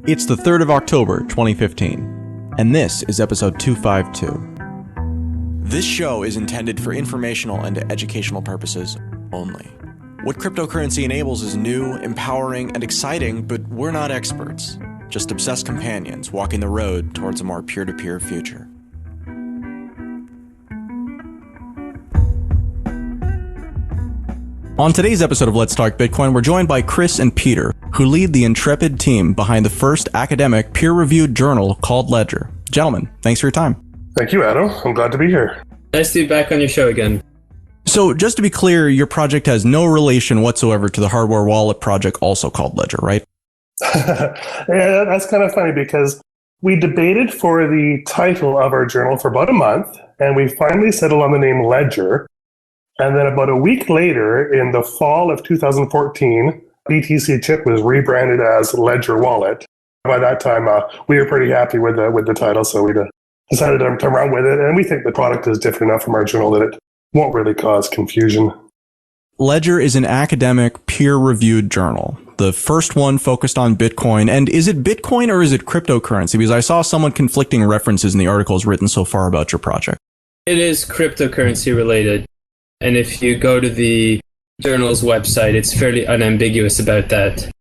It's the 3rd of October, 2015, and this is episode 252. This show is intended for informational and educational purposes only. What cryptocurrency enables is new, empowering, and exciting, but we're not experts, just obsessed companions walking the road towards a more peer-to-peer future. On today's episode of Let's Talk Bitcoin, we're joined by Chris and Peter, who lead the intrepid team behind the first academic peer-reviewed journal called Ledger. Gentlemen, thanks for your time. Thank you, Adam. I'm glad to be here. Nice to be back on your show again. So, just to be clear, your project has no relation whatsoever to the hardware wallet project also called Ledger, right? Yeah, that's kind of funny because we debated for the title of our journal for about a month, and we finally settled on the name Ledger. And then about a week later, in the fall of 2014, BTC Chip was rebranded as Ledger Wallet. By that time, we were pretty happy with the title, so we decided to run with it. And we think the product is different enough from our journal that it won't really cause confusion. Ledger is an academic, peer-reviewed journal. The first one focused on Bitcoin. And is it Bitcoin or is it cryptocurrency? Because I saw somewhat conflicting references in the articles written so far about your project. It is cryptocurrency related. And if you go to the journal's website, it's fairly unambiguous about that.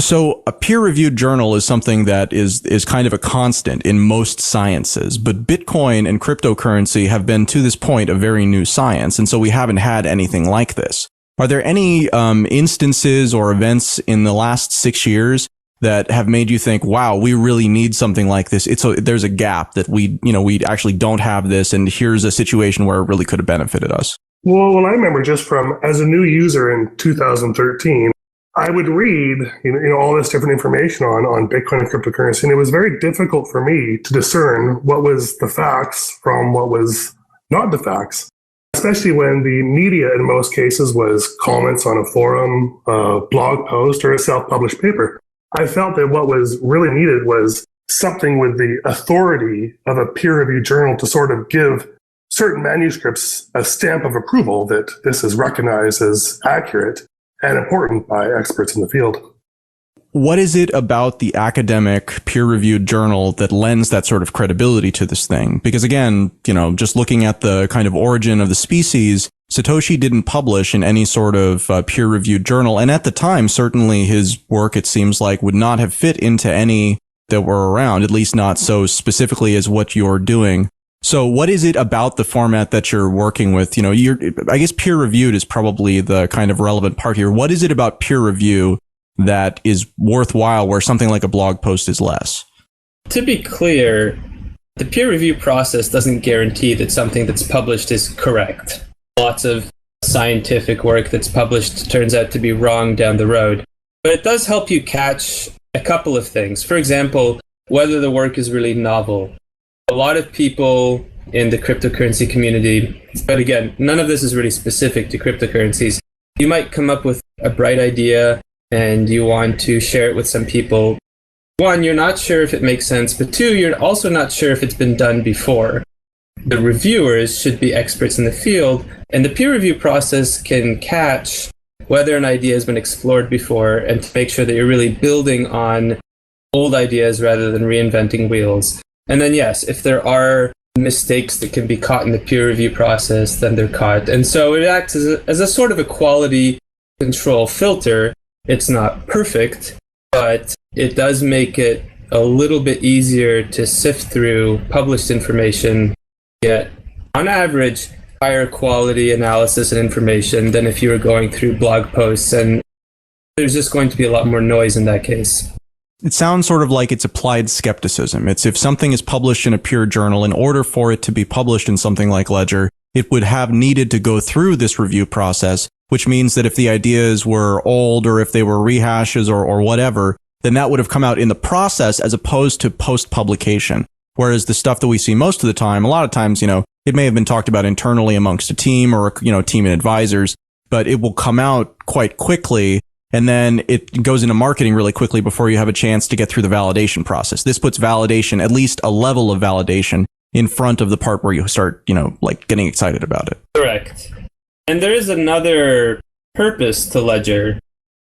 So a peer-reviewed journal is something that is kind of a constant in most sciences, but Bitcoin and cryptocurrency have been to this point a very new science, and so we haven't had anything like this. Are there any instances or events in the last 6 years that have made you think, wow, we really need something like this? There's a gap that we actually don't have this, and here's a situation where it really could have benefited us. Well, I remember just from as a new user in 2013, I would read all this different information on Bitcoin and cryptocurrency, and it was very difficult for me to discern what was the facts from what was not the facts, especially when the media in most cases was comments on a forum, a blog post, or a self-published paper. I felt that what was really needed was something with the authority of a peer-reviewed journal to sort of give certain manuscripts a stamp of approval that this is recognized as accurate and important by experts in the field. What is it about the academic peer-reviewed journal that lends that sort of credibility to this thing? Because again, just looking at the kind of origin of the species, Satoshi didn't publish in any sort of peer-reviewed journal. And at the time, certainly his work, it seems like, would not have fit into any that were around, at least not so specifically as what you're doing. So what is it about the format that you're working with? I guess peer-reviewed is probably the kind of relevant part here. What is it about peer review that is worthwhile where something like a blog post is less? To be clear, the peer review process doesn't guarantee that something that's published is correct. Lots of scientific work that's published turns out to be wrong down the road. But it does help you catch a couple of things. For example, whether the work is really novel. A lot of people in the cryptocurrency community, but again, none of this is really specific to cryptocurrencies. You might come up with a bright idea and you want to share it with some people. One, you're not sure if it makes sense, but two, you're also not sure if it's been done before. The reviewers should be experts in the field, and the peer review process can catch whether an idea has been explored before and to make sure that you're really building on old ideas rather than reinventing wheels. And then, yes, if there are mistakes that can be caught in the peer review process, then they're caught. And so it acts as a sort of a quality control filter. It's not perfect, but it does make it a little bit easier to sift through published information, get, on average, higher quality analysis and information than if you were going through blog posts. And there's just going to be a lot more noise in that case. It sounds sort of like it's applied skepticism. It's if something is published in a peer journal, in order for it to be published in something like Ledger, it would have needed to go through this review process, which means that if the ideas were old or if they were rehashes or whatever, then that would have come out in the process as opposed to post-publication. Whereas the stuff that we see most of the time, a lot of times, it may have been talked about internally amongst a team or, a team of advisors, but it will come out quite quickly. And then it goes into marketing really quickly before you have a chance to get through the validation process. This puts validation, at least a level of validation, in front of the part where you start, getting excited about it. Correct. And there is another purpose to Ledger,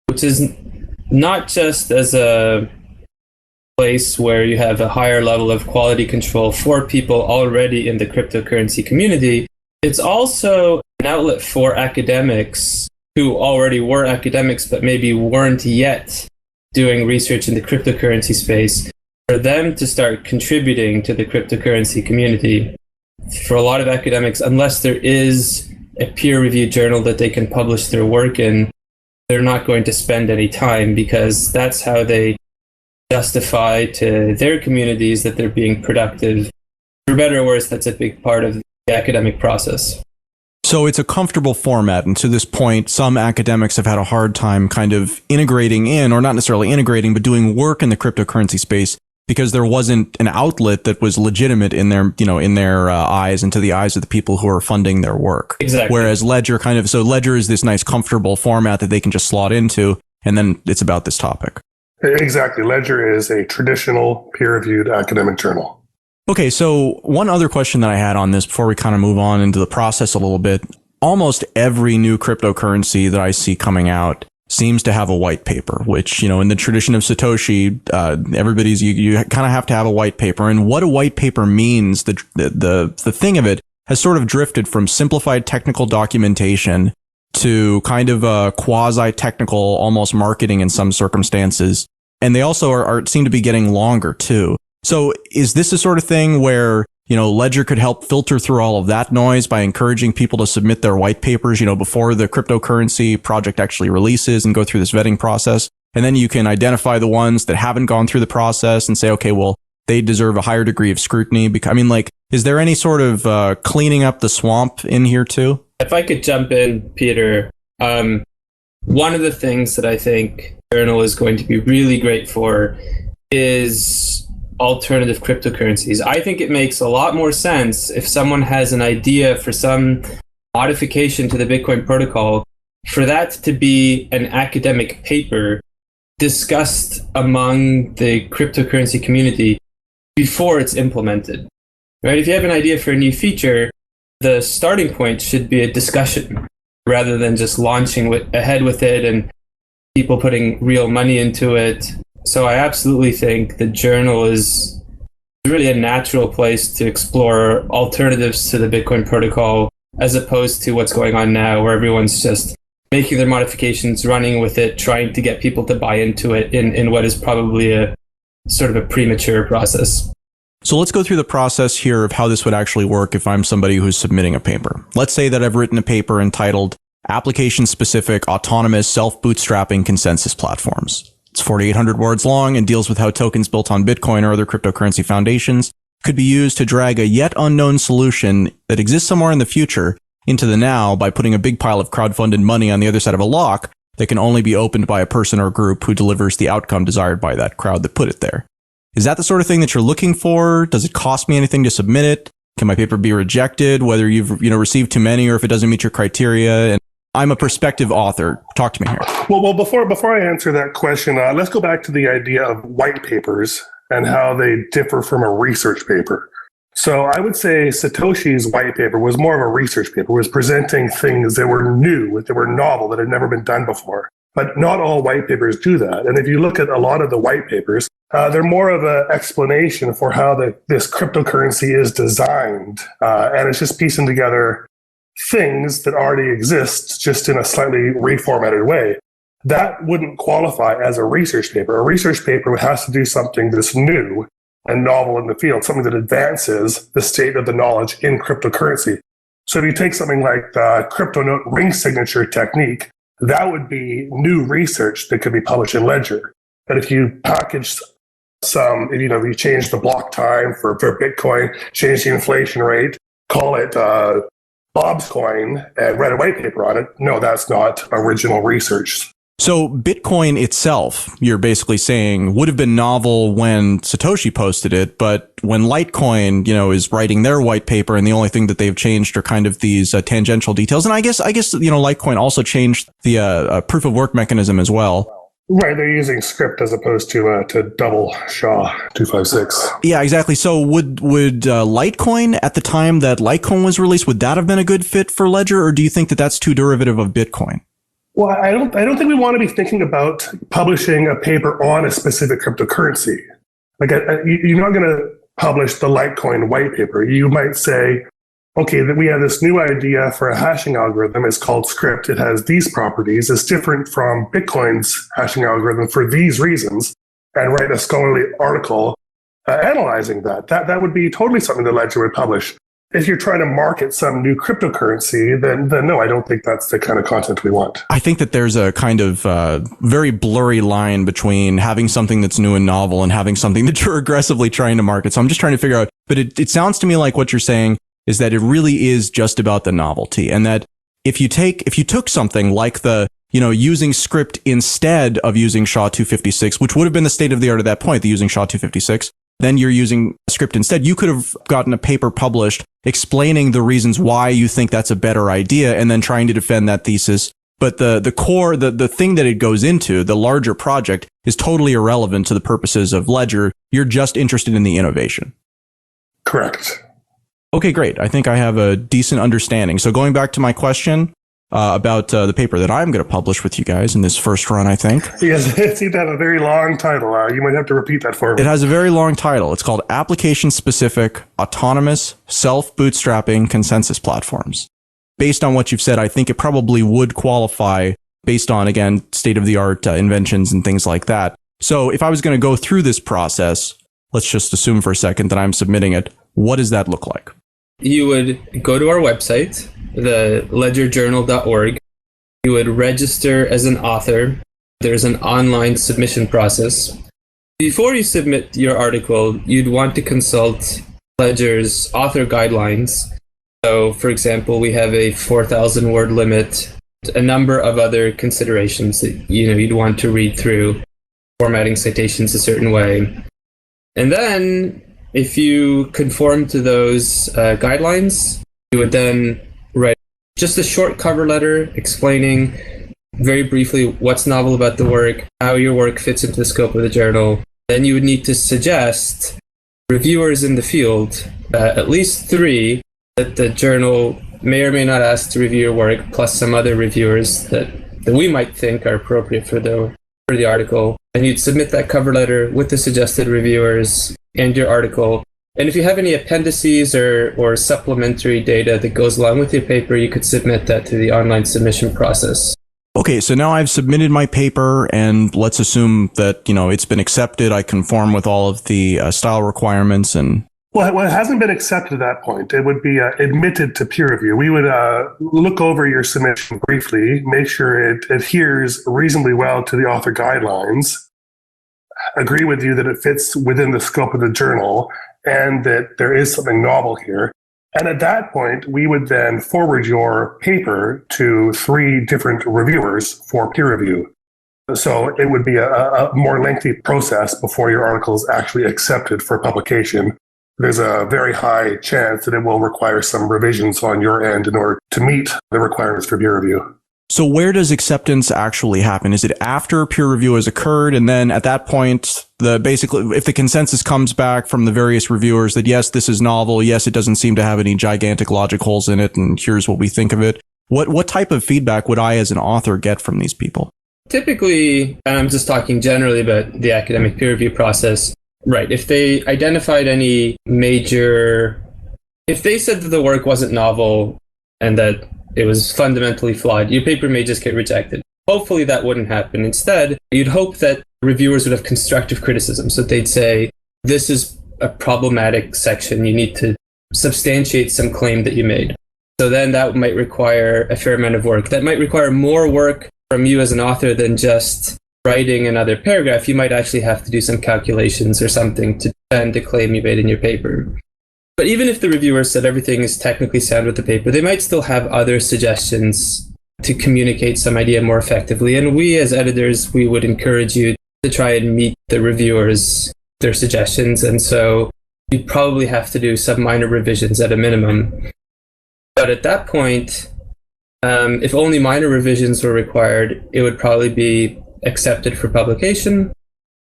which is not just as a place where you have a higher level of quality control for people already in the cryptocurrency community. It's also an outlet for academics who already were academics but maybe weren't yet doing research in the cryptocurrency space, for them to start contributing to the cryptocurrency community. For a lot of academics, unless there is a peer-reviewed journal that they can publish their work in, they're not going to spend any time, because that's how they justify to their communities that they're being productive. For better or worse, that's a big part of the academic process. So it's a comfortable format, and to this point, some academics have had a hard time kind of integrating in, or not necessarily integrating, but doing work in the cryptocurrency space, because there wasn't an outlet that was legitimate in their, in their eyes and to the eyes of the people who are funding their work. Exactly. Whereas Ledger Ledger is this nice, comfortable format that they can just slot into, and then it's about this topic. Exactly. Ledger is a traditional peer-reviewed academic journal. Okay, so one other question that I had on this before we kind of move on into the process a little bit. Almost every new cryptocurrency that I see coming out seems to have a white paper, which, in the tradition of Satoshi, you kind of have to have a white paper. And what a white paper means, the thing of it has sort of drifted from simplified technical documentation to kind of a quasi-technical, almost marketing in some circumstances. And they also seem to be getting longer too. So is this the sort of thing where, Ledger could help filter through all of that noise by encouraging people to submit their white papers, before the cryptocurrency project actually releases and go through this vetting process? And then you can identify the ones that haven't gone through the process and say, okay, well, they deserve a higher degree of scrutiny. Is there any sort of cleaning up the swamp in here too? If I could jump in, Peter, one of the things that I think Journal is going to be really great for is alternative cryptocurrencies. I think it makes a lot more sense if someone has an idea for some modification to the Bitcoin protocol, for that to be an academic paper discussed among the cryptocurrency community before it's implemented. Right? If you have an idea for a new feature, the starting point should be a discussion rather than just launching ahead with it and people putting real money into it. So I absolutely think the journal is really a natural place to explore alternatives to the Bitcoin protocol, as opposed to what's going on now, where everyone's just making their modifications, running with it, trying to get people to buy into it in what is probably a sort of a premature process. So let's go through the process here of how this would actually work if I'm somebody who's submitting a paper. Let's say that I've written a paper entitled Application-Specific Autonomous Self-Bootstrapping Consensus Platforms. It's 4,800 words long and deals with how tokens built on Bitcoin or other cryptocurrency foundations could be used to drag a yet unknown solution that exists somewhere in the future into the now by putting a big pile of crowdfunded money on the other side of a lock that can only be opened by a person or group who delivers the outcome desired by that crowd that put it there. Is that the sort of thing that you're looking for? Does it cost me anything to submit it? Can my paper be rejected, whether you've received too many or if it doesn't meet your criteria? And I'm a prospective author. Talk to me here. Well, before I answer that question, let's go back to the idea of white papers and how they differ from a research paper. So I would say Satoshi's white paper was more of a research paper, was presenting things that were new, that were novel, that had never been done before. But not all white papers do that. And if you look at a lot of the white papers, they're more of an explanation for how this cryptocurrency is designed. And it's just piecing together things that already exist, just in a slightly reformatted way. That wouldn't qualify as a research paper. A research paper has to do something that's new and novel in the field, something that advances the state of the knowledge in cryptocurrency. So if you take something like the CryptoNote ring signature technique, that would be new research that could be published in Ledger. But if you package if you change the block time for Bitcoin, change the inflation rate, call it Bob's coin, and write a white paper on it, no, that's not original research. So Bitcoin itself, you're basically saying, would have been novel when Satoshi posted it, but when Litecoin, is writing their white paper, and the only thing that they've changed are kind of these tangential details. And I guess Litecoin also changed the proof of work mechanism as well. Right, they're using script as opposed to double SHA-256. Yeah, exactly. So would Litecoin at the time that Litecoin was released, would that have been a good fit for Ledger, or do you think that that's too derivative of Bitcoin? Well, I don't think we want to be thinking about publishing a paper on a specific cryptocurrency. You're not going to publish the Litecoin white paper. You might say, okay, that we have this new idea for a hashing algorithm. It's called Scrypt. It has these properties. It's different from Bitcoin's hashing algorithm for these reasons, and write a scholarly article analyzing that. That would be totally something the Ledger would publish. If you're trying to market some new cryptocurrency, then no, I don't think that's the kind of content we want. I think that there's a kind of very blurry line between having something that's new and novel and having something that you're aggressively trying to market. So I'm just trying to figure out, but it sounds to me like what you're saying is that it really is just about the novelty, and that if you took something like using Scrypt instead of using SHA-256, which would have been the state of the art at that point, using SHA-256, then you're using Scrypt instead, you could have gotten a paper published explaining the reasons why you think that's a better idea and then trying to defend that thesis. But the core, the thing that it goes into, the larger project, is totally irrelevant to the purposes of Ledger. You're just interested in the innovation. Correct. Okay, great. I think I have a decent understanding. So going back to my question about the paper that I'm going to publish with you guys in this first run, I think. Yes, it seemed to have a very long title. You might have to repeat that for me. It has a very long title. It's called Application-Specific Autonomous Self-Bootstrapping Consensus Platforms. Based on what you've said, I think it probably would qualify based on, again, state-of-the-art inventions and things like that. So if I was going to go through this process, let's just assume for a second that I'm submitting it. What does that look like? You would go to our website, the ledgerjournal.org. You would register as an author. There's an online submission process. Before you submit your article, you'd want to consult Ledger's author guidelines. So, for example, we have a 4,000 word limit, a number of other considerations that you'd want to read through, formatting citations a certain way. And then, if you conform to those guidelines, you would then write just a short cover letter explaining very briefly what's novel about the work, how your work fits into the scope of the journal. Then you would need to suggest reviewers in the field, at least 3, that the journal may or may not ask to review your work, plus some other reviewers that we might think are appropriate for the article. And you'd submit that cover letter with the suggested reviewers and your article. And if you have any appendices or supplementary data that goes along with your paper, you could submit that to the online submission process. Okay, so now I've submitted my paper, and let's assume that, it's been accepted. I conform with all of the style requirements and... Well, it hasn't been accepted at that point. It would be admitted to peer review. We would look over your submission briefly, make sure it adheres reasonably well to the author guidelines, agree with you that it fits within the scope of the journal, and that there is something novel here. And at that point, we would then forward your paper to 3 different reviewers for peer review. So it would be a more lengthy process before your article is actually accepted for publication. There's a very high chance that it will require some revisions on your end in order to meet the requirements for peer review. So where does acceptance actually happen? Is it after peer review has occurred, and then at that point, basically, if the consensus comes back from the various reviewers that yes, this is novel, yes, it doesn't seem to have any gigantic logic holes in it, and here's what we think of it. What type of feedback would I as an author get from these people? Typically, and I'm just talking generally about the academic peer review process, right, if they identified any if they said that the work wasn't novel and that it was fundamentally flawed, your paper may just get rejected. Hopefully that wouldn't happen. Instead, you'd hope that reviewers would have constructive criticism. So they'd say, this is a problematic section. You need to substantiate some claim that you made. So then that might require a fair amount of work. That might require more work from you as an author than just writing another paragraph. You might actually have to do some calculations or something to defend a claim you made in your paper. But even if the reviewer said everything is technically sound with the paper, they might still have other suggestions to communicate some idea more effectively. And we as editors, we would encourage you to try and meet the reviewers, their suggestions. And so you probably have to do some minor revisions at a minimum. But at that point, if only minor revisions were required, it would probably be accepted for publication.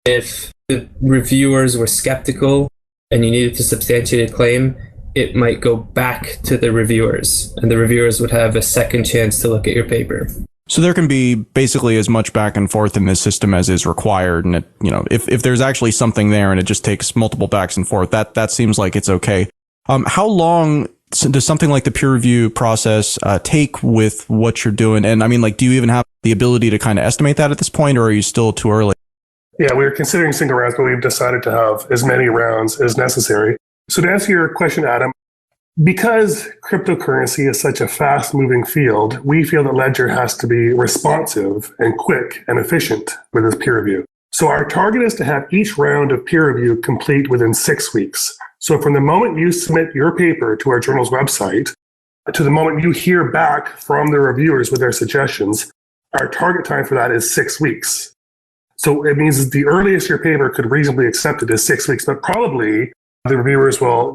If the reviewers were skeptical and you needed to substantiate a claim, it might go back to the reviewers, and the reviewers would have a second chance to look at your paper. So there can be basically as much back and forth in this system as is required. And if there's actually something there and it just takes multiple backs and forth, that seems like it's okay. How long does something like the peer review process take with what you're doing? And I mean, like, do you even have the ability to kind of estimate that at this point, or are you still too early? Yeah, we were considering single rounds, but we've decided to have as many rounds as necessary. So to answer your question, Adam, because cryptocurrency is such a fast-moving field, we feel that Ledger has to be responsive and quick and efficient with its peer review. So our target is to have each round of peer review complete within 6 weeks. So from the moment you submit your paper to our journal's website to the moment you hear back from the reviewers with their suggestions, our target time for that is 6 weeks. So it means that the earliest your paper could reasonably be accepted is 6 weeks, but probably the reviewers will,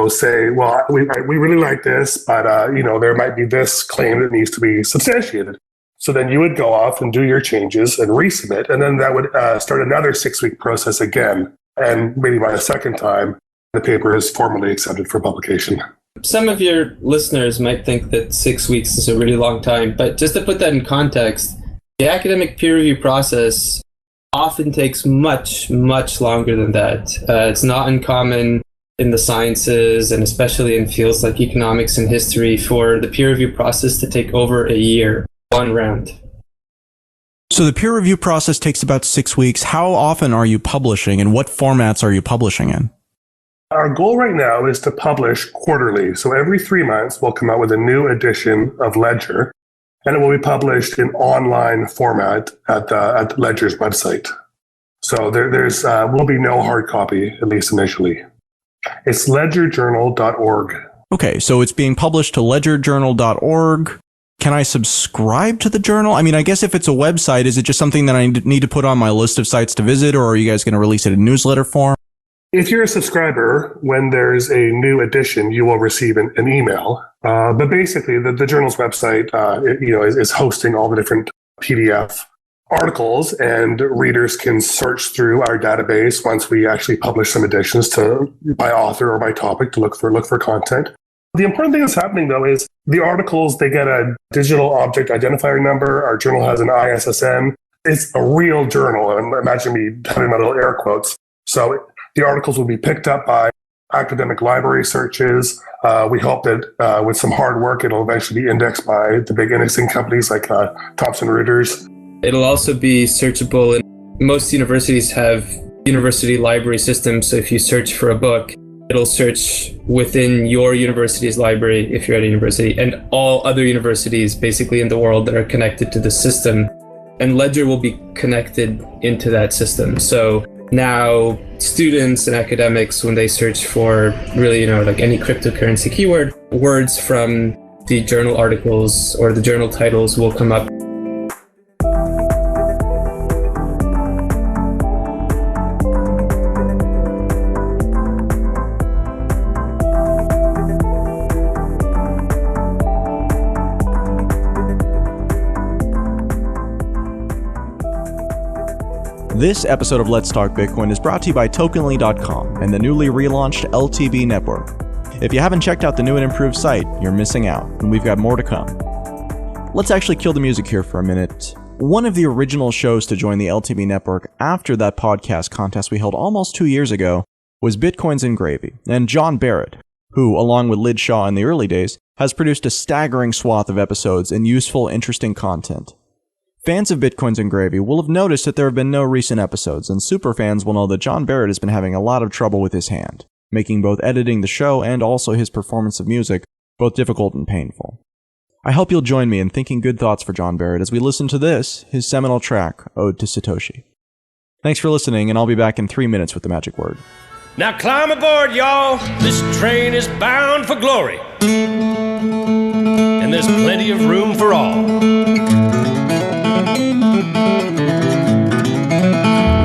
say, well, we really like this, but, there might be this claim that needs to be substantiated. So then you would go off and do your changes and resubmit, and then that would start another 6-week process again. And maybe by the second time, the paper is formally accepted for publication. Some of your listeners might think that 6 weeks is a really long time, but just to put that in context, the academic peer review process often takes much, much longer than that. It's not uncommon in the sciences, and especially in fields like economics and history, for the peer review process to take over a year, one round. So the peer review process takes about 6 weeks. How often are you publishing, and what formats are you publishing in? Our goal right now is to publish quarterly. So every 3 months, we'll come out with a new edition of Ledger, and it will be published in online format at Ledger's website. So there's will be no hard copy, at least initially. It's ledgerjournal.org. Okay, so it's being published to ledgerjournal.org. Can I subscribe to the journal? I mean, I guess if it's a website, is it just something that I need to put on my list of sites to visit, or are you guys going to release it in newsletter form? If you're a subscriber, when there's a new edition, you will receive an email. But basically, the journal's website, is hosting all the different PDF articles, and readers can search through our database once we actually publish some editions by author or by topic to look for content. The important thing that's happening, though, is the articles, they get a digital object identifier number. Our journal has an ISSN. It's a real journal. And imagine me having my little air quotes. So the articles will be picked up by academic library searches. We hope that with some hard work, it'll eventually be indexed by the big indexing companies like Thomson Reuters. It'll also be searchable. And most universities have university library systems. So if you search for a book, it'll search within your university's library if you're at a university, and all other universities basically in the world that are connected to the system. And Ledger will be connected into that system. So now students and academics, when they search for really, like any cryptocurrency keyword, words from the journal articles or the journal titles will come up. This episode of Let's Talk Bitcoin is brought to you by Tokenly.com and the newly relaunched LTB network. If you haven't checked out the new and improved site, you're missing out, and we've got more to come. Let's actually kill the music here for a minute. One of the original shows to join the LTB network after that podcast contest we held almost 2 years ago was Bitcoins and Gravy, and John Barrett, who, along with Lyd Shaw in the early days, has produced a staggering swath of episodes and useful, interesting content. Fans of Bitcoins and Gravy will have noticed that there have been no recent episodes, and superfans will know that John Barrett has been having a lot of trouble with his hand, making both editing the show and also his performance of music both difficult and painful. I hope you'll join me in thinking good thoughts for John Barrett as we listen to this, his seminal track, Ode to Satoshi. Thanks for listening, and I'll be back in 3 minutes with the magic word. Now climb aboard, y'all. This train is bound for glory. And there's plenty of room for all.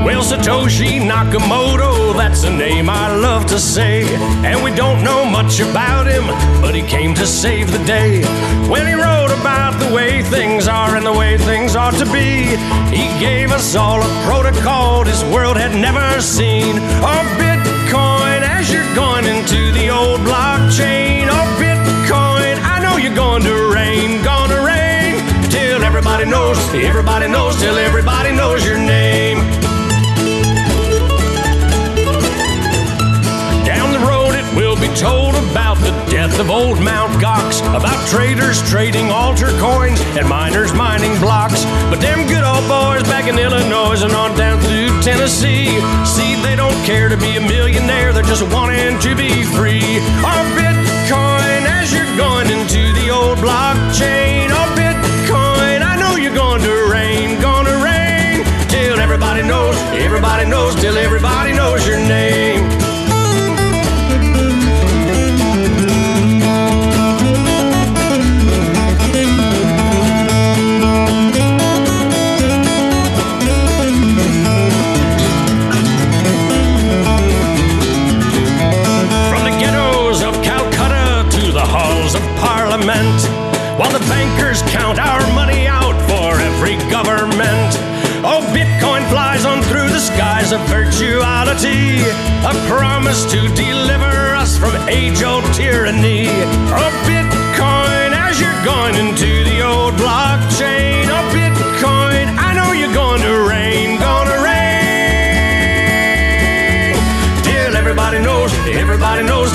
Well, Satoshi Nakamoto, that's a name I love to say. And we don't know much about him, but he came to save the day. When he wrote about the way things are and the way things ought to be, he gave us all a protocol this world had never seen. Oh, Bitcoin, as you're going into the old blockchain. Oh, Bitcoin, I know you're going to reign, till everybody everybody knows till everybody knows your name. Down the road it will be told about the death of old Mount Gox, about traders trading altar coins and miners mining blocks. But them good old boys back in Illinois and on down through Tennessee, see, they don't care to be a millionaire, they're just wanting to be free. Oh, Bitcoin, as you're going into the old blockchain. Oh, Bitcoin, I know you're going to reign, till everybody knows, till everybody knows your name. While the bankers count our money out for every government. Oh, Bitcoin flies on through the skies of virtuality, a promise to deliver us from age-old tyranny. Oh, Bitcoin, as you're going into the old blockchain. Oh, Bitcoin, I know you're going to reign, till everybody knows,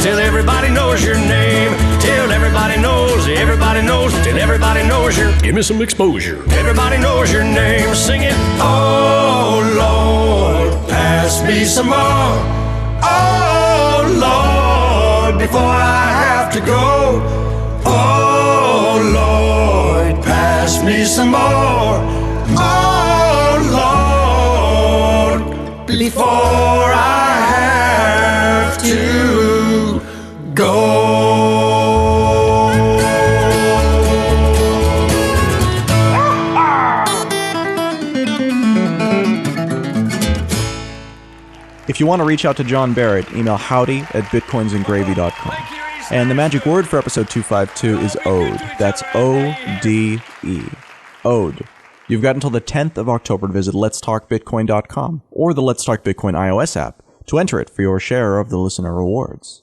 till everybody knows your name. Till everybody knows, till everybody knows your. Give me some exposure. Everybody knows your name. Sing it. Oh Lord, pass me some more. Oh Lord, before I have to go. Oh Lord, pass me some more. Oh Lord, before I have to go. If you want to reach out to John Barrett, email howdy@bitcoinsandgravy.com. And the magic word for episode 252 is ODE. That's O-D-E. ODE. You've got until the 10th of October to visit letstalkbitcoin.com or the Let's Talk Bitcoin iOS app to enter it for your share of the listener rewards.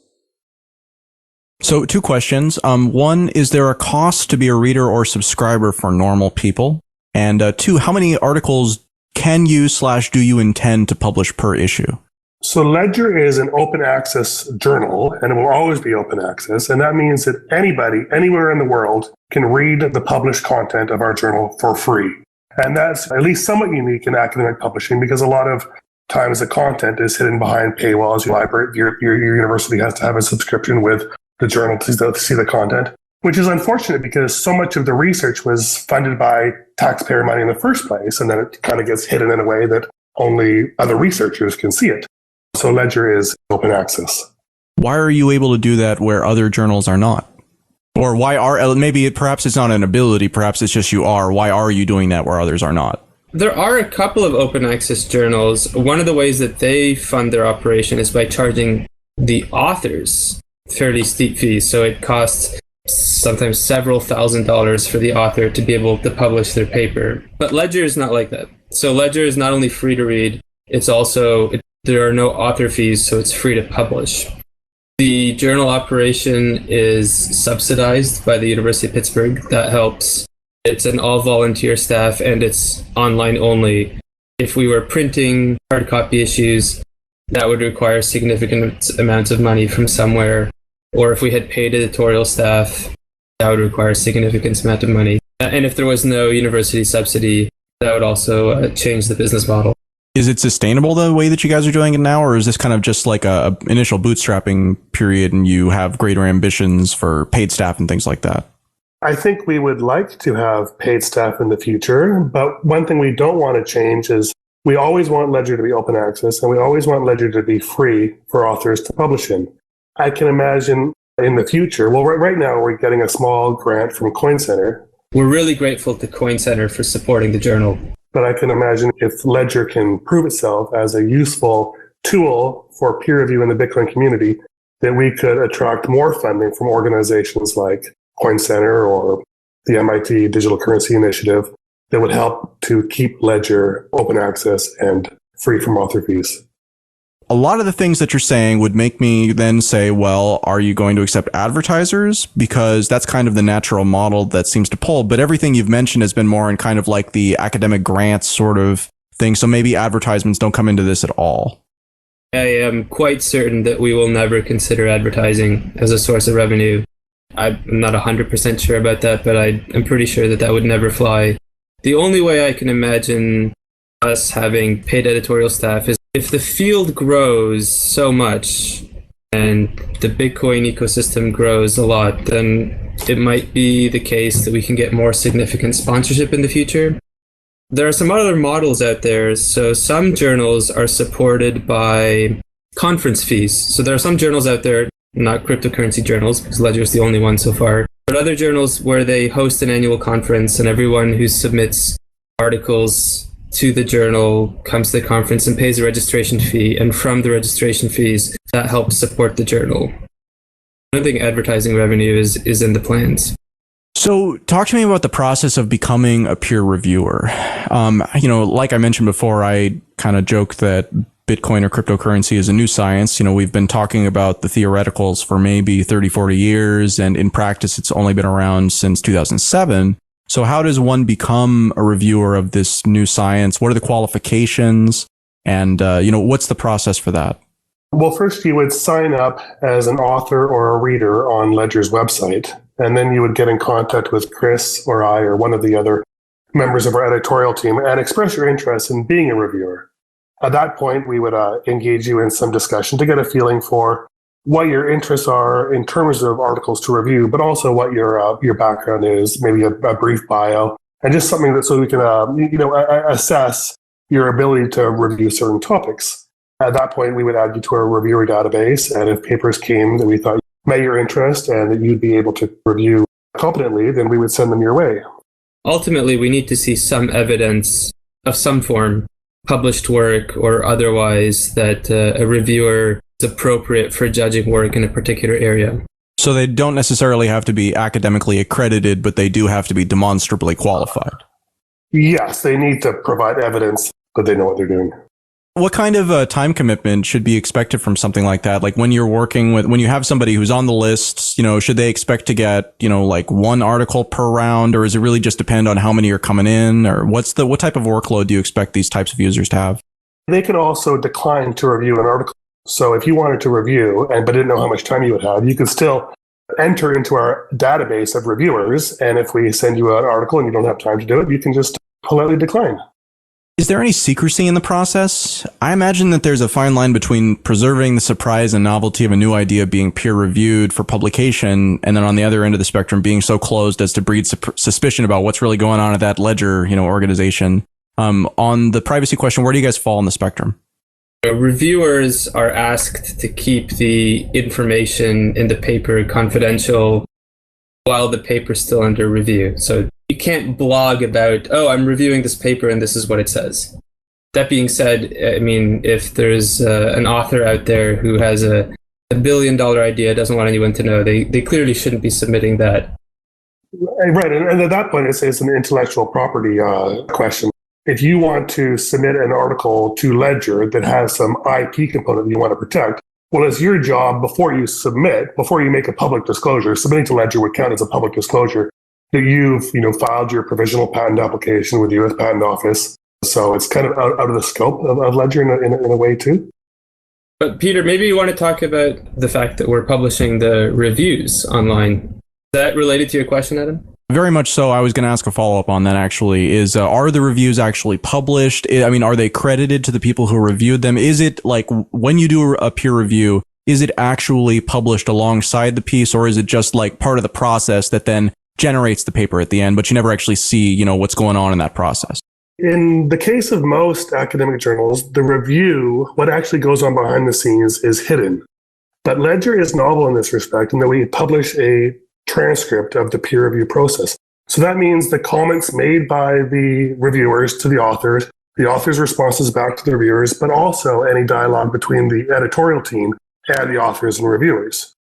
So, two questions. One, is there a cost to be a reader or subscriber for normal people? And two, how many articles can you/do you intend to publish per issue? So Ledger is an open access journal, and it will always be open access. And that means that anybody, anywhere in the world, can read the published content of our journal for free. And that's at least somewhat unique in academic publishing, because a lot of times the content is hidden behind paywalls. Your library, your university has to have a subscription with the journal to see the content, which is unfortunate because so much of the research was funded by taxpayer money in the first place, and then it kind of gets hidden in a way that only other researchers can see it. So Ledger is open access. Why are you able to do that where other journals are not? Or why are, perhaps it's not an ability, perhaps it's just you are. Why are you doing that where others are not? There are a couple of open access journals. One of the ways that they fund their operation is by charging the authors fairly steep fees. So it costs sometimes several $1,000s for the author to be able to publish their paper. But Ledger is not like that. So Ledger is not only free to read, it's also, there are no author fees, so it's free to publish. The journal operation is subsidized by the University of Pittsburgh. That helps. It's an all-volunteer staff, and it's online only. If we were printing hard copy issues, that would require significant amounts of money from somewhere. Or if we had paid editorial staff, that would require a significant amount of money. And if there was no university subsidy, that would also change the business model. Is it sustainable the way that you guys are doing it now, or is this kind of just like a initial bootstrapping period and you have greater ambitions for paid staff and things like that? I think we would like to have paid staff in the future, but one thing we don't want to change is we always want Ledger to be open access, and we always want Ledger to be free for authors to publish in. I can imagine in the future, well, right now we're getting a small grant from Coin Center. We're really grateful to Coin Center for supporting the journal. But I can imagine if Ledger can prove itself as a useful tool for peer review in the Bitcoin community, that we could attract more funding from organizations like Coin Center or the MIT Digital Currency Initiative that would help to keep Ledger open access and free from author fees. a lot of the things that you're saying would make me then say, well, are you going to accept advertisers? Because that's kind of the natural model that seems to pull. But everything you've mentioned has been more in kind of like the academic grants sort of thing. So maybe advertisements don't come into this at all. I am quite certain that we will never consider advertising as a source of revenue. I'm not 100% sure about that, but I'm pretty sure that would never fly. The only way I can imagine us having paid editorial staff is if the field grows so much and the Bitcoin ecosystem grows a lot, then it might be the case that we can get more significant sponsorship in the future. There are some other models out there. So some journals are supported by conference fees. So there are some journals out there, not cryptocurrency journals, because Ledger is the only one so far, but other journals where they host an annual conference and everyone who submits articles to the journal comes to the conference and pays a registration fee. And from the registration fees, that helps support the journal. I don't think advertising revenue is in the plans. So talk to me about the process of becoming a peer reviewer. Like I mentioned before, I kind of joke that Bitcoin or cryptocurrency is a new science. We've been talking about the theoreticals for maybe 30, 40 years, and in practice, it's only been around since 2007. So how does one become a reviewer of this new science? What are the qualifications? And, what's the process for that? Well, first you would sign up as an author or a reader on Ledger's website, and then you would get in contact with Chris or I or one of the other members of our editorial team and express your interest in being a reviewer. At that point, we would engage you in some discussion to get a feeling for what your interests are in terms of articles to review, but also what your background is, maybe a brief bio, and just something that so we can assess your ability to review certain topics. At that point, we would add you to our reviewer database, and if papers came that we thought met your interest and that you'd be able to review competently, then we would send them your way. Ultimately, we need to see some evidence of some form, published work or otherwise, that a reviewer is appropriate for judging work in a particular area. So they don't necessarily have to be academically accredited, but they do have to be demonstrably qualified. Yes, they need to provide evidence that they know what they're doing. What kind of time commitment should be expected from something like that? Like when you have somebody who's on the list, should they expect to get, like one article per round, or is it really just depend on how many are coming in, or what type of workload do you expect these types of users to have? They could also decline to review an article. So if you wanted to review but didn't know how much time you would have, you could still enter into our database of reviewers. And if we send you an article and you don't have time to do it, you can just politely decline. Is there any secrecy in the process? I imagine that there's a fine line between preserving the surprise and novelty of a new idea being peer-reviewed for publication, and then on the other end of the spectrum being so closed as to breed suspicion about what's really going on at that Ledger, organization. On the privacy question, where do you guys fall on the spectrum? Reviewers are asked to keep the information in the paper confidential while the paper is still under review. So you can't blog about, I'm reviewing this paper and this is what it says. That being said, if there's an author out there who has a $1 billion idea, doesn't want anyone to know, they clearly shouldn't be submitting that. Right, and at that point, it's an intellectual property question. If you want to submit an article to Ledger that has some IP component that you want to protect, well, it's your job before you make a public disclosure. Submitting to Ledger would count as a public disclosure that you've filed your provisional patent application with the U.S. Patent Office. So it's kind of out of the scope of Ledger in a way too. But Peter, maybe you want to talk about the fact that we're publishing the reviews online. Is that related to your question, Adam? Very much so. I was going to ask a follow-up on that, actually. Are the reviews actually published? Are they credited to the people who reviewed them? Is it like when you do a peer review, is it actually published alongside the piece, or is it just like part of the process that then generates the paper at the end, but you never actually see, what's going on in that process? In the case of most academic journals, the review, what actually goes on behind the scenes, is hidden. But Ledger is novel in this respect in that we publish a transcript of the peer review process. So that means the comments made by the reviewers to the authors responses back to the reviewers, but also any dialogue between the editorial team and the authors and reviewers.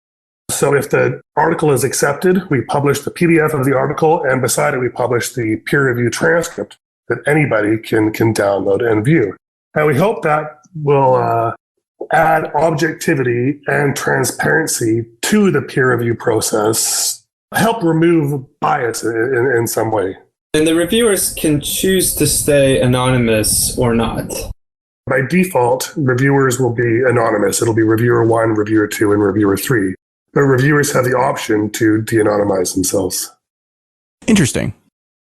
So if the article is accepted, we publish the PDF of the article, and beside it, we publish the peer review transcript that anybody can download and view. And we hope that will add objectivity and transparency to the peer review process, help remove bias in some way. And the reviewers can choose to stay anonymous or not. By default, reviewers will be anonymous. It'll be reviewer 1, reviewer 2, and reviewer 3. But reviewers have the option to de-anonymize themselves. Interesting.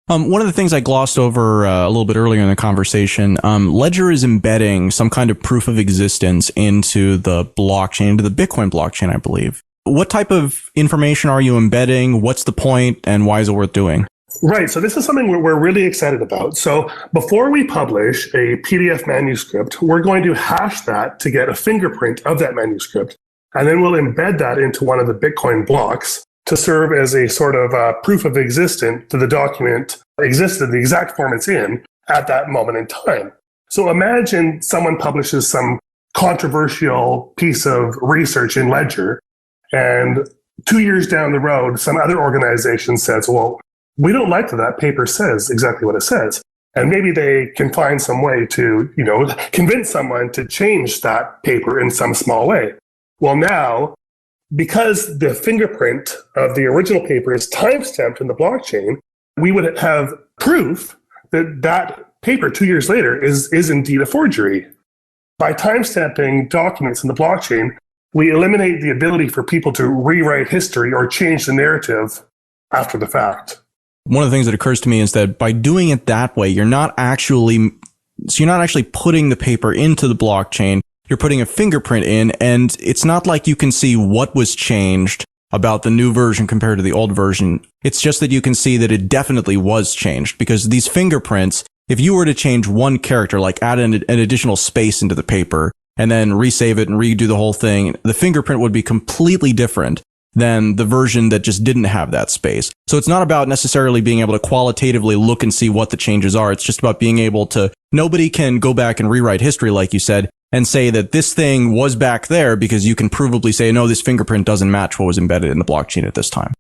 One of the things I glossed over a little bit earlier in the conversation, Ledger is embedding some kind of proof of existence into the blockchain, into the Bitcoin blockchain, I believe. What type of information are you embedding? What's the point, and why is it worth doing? Right. So this is something we're really excited about. So before we publish a PDF manuscript, we're going to hash that to get a fingerprint of that manuscript. And then we'll embed that into one of the Bitcoin blocks to serve as a sort of proof of existence that the document existed in the exact form it's in at that moment in time. So imagine someone publishes some controversial piece of research in Ledger, and 2 years down the road, some other organization says, well, we don't like that paper says exactly what it says. And maybe they can find some way to, convince someone to change that paper in some small way. Well, now, because the fingerprint of the original paper is timestamped in the blockchain, we would have proof that that paper 2 years later is indeed a forgery. By timestamping documents in the blockchain, we eliminate the ability for people to rewrite history or change the narrative after the fact. One of the things that occurs to me is that by doing it that way, you're not actually putting the paper into the blockchain. You're putting a fingerprint in, and it's not like you can see what was changed about the new version compared to the old version. It's just that you can see that it definitely was changed, because these fingerprints, if you were to change one character, like add an additional space into the paper and then resave it and redo the whole thing, the fingerprint would be completely different than the version that just didn't have that space. So it's not about necessarily being able to qualitatively look and see what the changes are. It's just about being able to, nobody can go back and rewrite history, like you said, and say that this thing was back there, because you can provably say, no, this fingerprint doesn't match what was embedded in the blockchain at this time.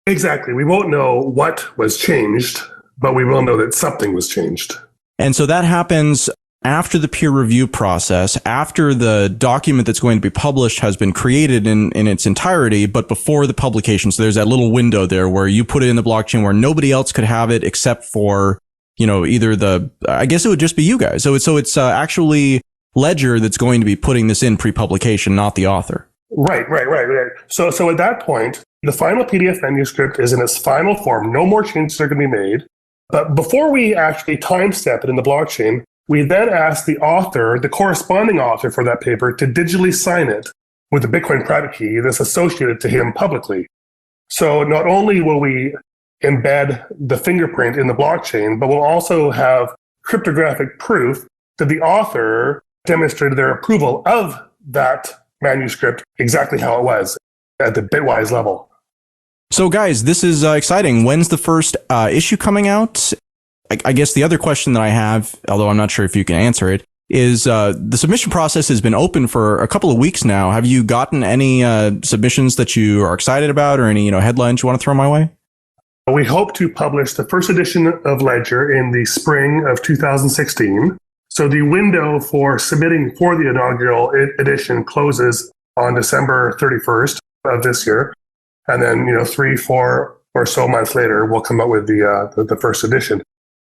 Exactly. We won't know what was changed, but we will know that something was changed. And so that happens after the peer review process, after the document that's going to be published has been created in its entirety, but before the publication. So there's that little window there where you put it in the blockchain where nobody else could have it except for, either I guess it would just be you guys. So it's actually Ledger that's going to be putting this in pre-publication, not the author. Right. So at that point, the final PDF manuscript is in its final form. No more changes are going to be made. But before we actually timestamp it in the blockchain, we then ask the author, the corresponding author for that paper, to digitally sign it with the Bitcoin private key that's associated to him publicly. So not only will we embed the fingerprint in the blockchain, but we'll also have cryptographic proof that the author demonstrated their approval of that manuscript exactly how it was at the Bitwise level. So guys, this is exciting. When's the first issue coming out? I guess the other question that I have, although I'm not sure if you can answer it, is the submission process has been open for a couple of weeks now. Have you gotten any submissions that you are excited about, or any headlines you want to throw my way? We hope to publish the first edition of Ledger in the spring of 2016. So the window for submitting for the inaugural edition closes on December 31st of this year. And then, 3-4 or so months later, we'll come up with the first edition.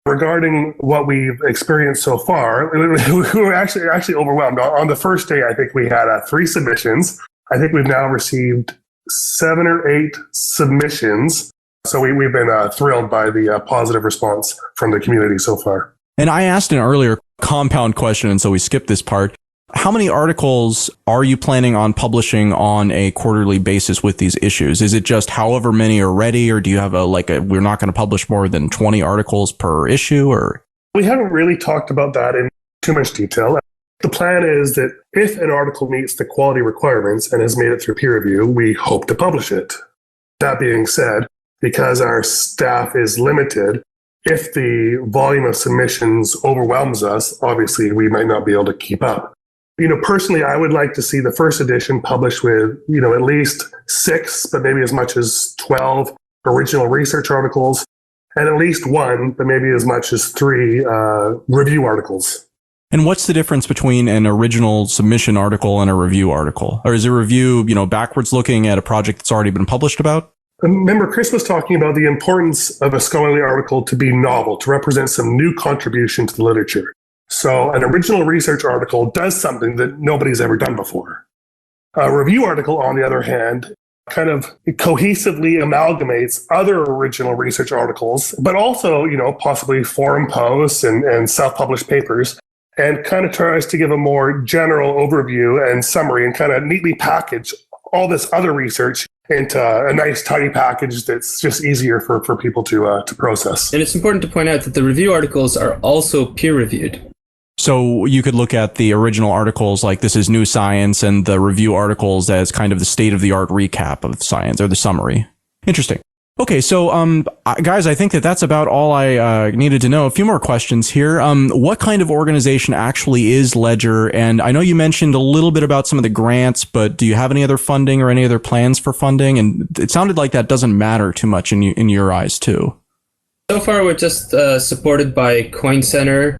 Regarding what we've experienced so far, we were actually overwhelmed. On the first day, I think we had 3 submissions. I think we've now received 7 or 8 submissions. So we've been thrilled by the positive response from the community so far. And I asked an earlier compound question, and so we skipped this part. How many articles are you planning on publishing on a quarterly basis with these issues? Is it just however many are ready, or do you have we're not going to publish more than 20 articles per issue, or? We haven't really talked about that in too much detail. The plan is that if an article meets the quality requirements and has made it through peer review, we hope to publish it. That being said, because our staff is limited, if the volume of submissions overwhelms us, obviously we might not be able to keep up. Personally, I would like to see the first edition published with, at least 6, but maybe as much as 12 original research articles, and at least 1, but maybe as much as 3 review articles. And what's the difference between an original submission article and a review article? Or is a review, backwards looking at a project that's already been published about? Remember, Chris was talking about the importance of a scholarly article to be novel, to represent some new contribution to the literature. So an original research article does something that nobody's ever done before. A review article, on the other hand, kind of cohesively amalgamates other original research articles, but also, possibly forum posts and self-published papers, and kind of tries to give a more general overview and summary and kind of neatly package all this other research into a nice, tidy package that's just easier for people to process. And it's important to point out that the review articles are also peer-reviewed. So you could look at the original articles like This is New Science and the review articles as kind of the state-of-the-art recap of science or the summary. Interesting. Okay, so guys, I think that's about all I needed to know. A few more questions here. What kind of organization actually is Ledger? And I know you mentioned a little bit about some of the grants, but do you have any other funding or any other plans for funding? And it sounded like that doesn't matter too much in your eyes, too. So far, we're just supported by Coin Center.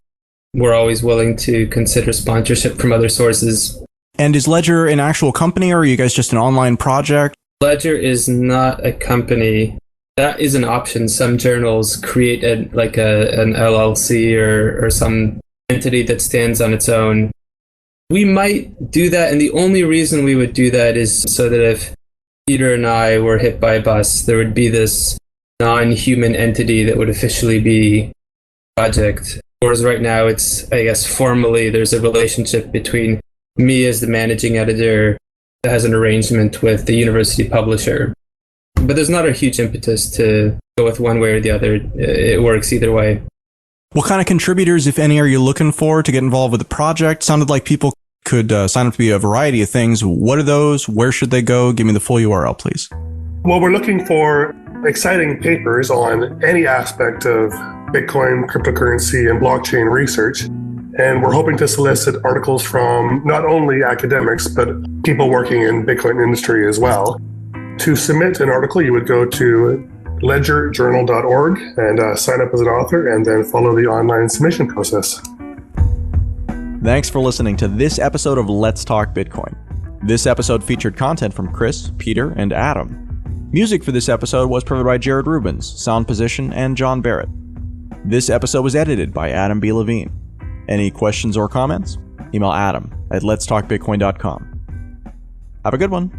We're always willing to consider sponsorship from other sources. And is Ledger an actual company, or are you guys just an online project? Ledger is not a company. That is an option. Some journals create an LLC or some entity that stands on its own. We might do that, and the only reason we would do that is so that if Peter and I were hit by a bus, there would be this non-human entity that would officially be project. Whereas right now, it's, I guess, formally there's a relationship between me as the managing editor that has an arrangement with the university publisher. But there's not a huge impetus to go with one way or the other. It works either way. What kind of contributors, if any, are you looking for to get involved with the project? Sounded like people could sign up to be a variety of things. What are those? Where should they go? Give me the full URL, please. Well, we're looking for exciting papers on any aspect of Bitcoin, cryptocurrency, and blockchain research. And we're hoping to solicit articles from not only academics, but people working in Bitcoin industry as well. To submit an article, you would go to ledgerjournal.org and sign up as an author, and then follow the online submission process. Thanks for listening to this episode of Let's Talk Bitcoin. This episode featured content from Chris, Peter, and Adam. Music for this episode was provided by Jared Rubens, sound position, and John Barrett. This episode was edited by Adam B. Levine. Any questions or comments? Email Adam at letstalkbitcoin.com. Have a good one.